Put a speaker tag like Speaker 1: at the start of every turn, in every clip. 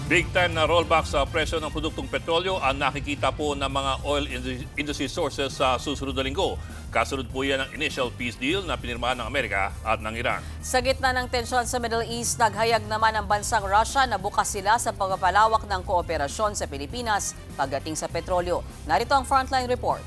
Speaker 1: Big time na rollback sa presyo ng produktong petrolyo ang nakikita po ng mga oil industry sources sa susunod na linggo. Kasunod po yan ang initial peace deal na pinirmahan ng Amerika at ng Iran.
Speaker 2: Sa gitna ng tensyon sa Middle East, naghayag naman ang bansang Russia na bukas sila sa pagpapalawak ng kooperasyon sa Pilipinas pagdating sa petrolyo. Narito ang frontline report.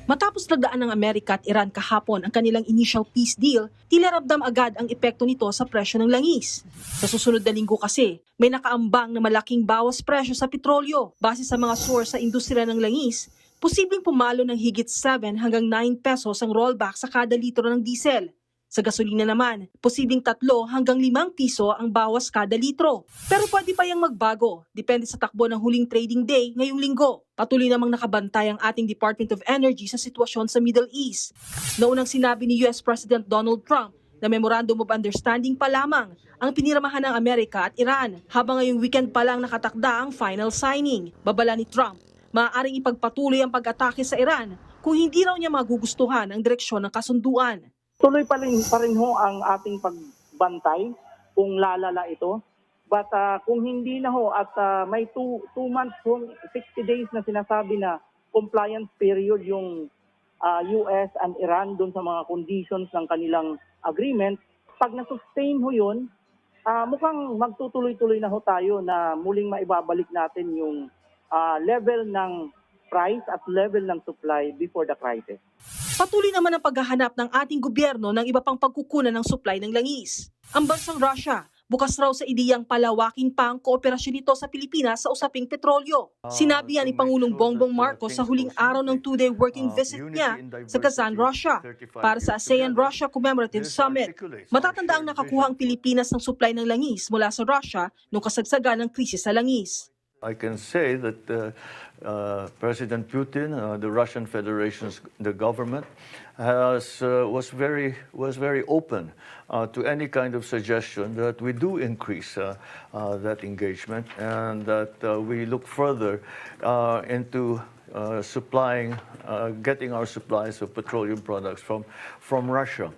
Speaker 3: Matapos lagdaan ng Amerika at Iran kahapon ang kanilang initial peace deal, tila ramdam agad ang epekto nito sa presyo ng langis. Sa susunod na linggo kasi, may nakaambang na malaking bawas presyo sa petrolyo. Base sa mga source sa industriya ng langis, posibleng pumalo ng higit 7 hanggang 9 pesos ang rollback sa kada litro ng diesel. Sa gasolina naman, posibleng 3 hanggang 5 piso ang bawas kada litro. Pero pwede pa yang magbago, depende sa takbo ng huling trading day ngayong linggo. Patuloy namang nakabantay ang ating Department of Energy sa sitwasyon sa Middle East. Naunang sinabi ni US President Donald Trump na Memorandum of Understanding pa lamang ang pinirmahan ng Amerika at Iran, habang ngayong weekend pa lang nakatakda ang final signing. Babala ni Trump, maaaring ipagpatuloy ang pag-atake sa Iran kung hindi raw niya magugustuhan ang direksyon ng kasunduan.
Speaker 4: Tuloy pa rin ho ang ating pagbantay kung lalala ito. But kung hindi na ho at may 2 months, 60 days na sinasabi na compliance period yung US and Iran doon sa mga conditions ng kanilang agreement, pag na-sustain ho yun, mukhang magtutuloy-tuloy na ho tayo na muling maibabalik natin yung level ng price at level ng supply before the crisis.
Speaker 3: Patuloy naman ang paghahanap ng ating gobyerno ng iba pang pagkukunan ng supply ng langis. Ang bansang Russia, bukas raw sa ideyang palawakin pa ang kooperasyon nito sa Pilipinas sa usaping petrolyo. Sinabi yan ni Pangulong Bongbong Marcos sa huling araw ng 2-day working visit niya sa Kazan, Russia, para sa ASEAN-Russia Commemorative Summit. Matatanda ang nakakuha ang Pilipinas ng supply ng langis mula sa Russia noong kasagsagan ng krisis sa langis.
Speaker 5: I can say that President Putin, the Russian Federation's the government, was very open to any kind of suggestion that we do increase that engagement, and that we look further into getting our supplies of petroleum products from Russia.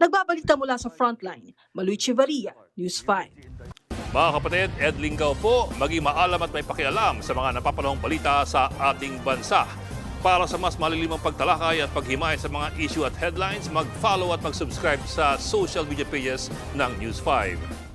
Speaker 3: Nagbabalita mula sa Frontline, Maluy Chivaria, News 5.
Speaker 1: Mga kapatid, Ed Lingaw po, maging maalam at may pakialam sa mga napapanahong balita sa ating bansa. Para sa mas malilimang pagtalakay at paghimay sa mga issue at headlines, mag-follow at mag-subscribe sa social media pages ng News 5.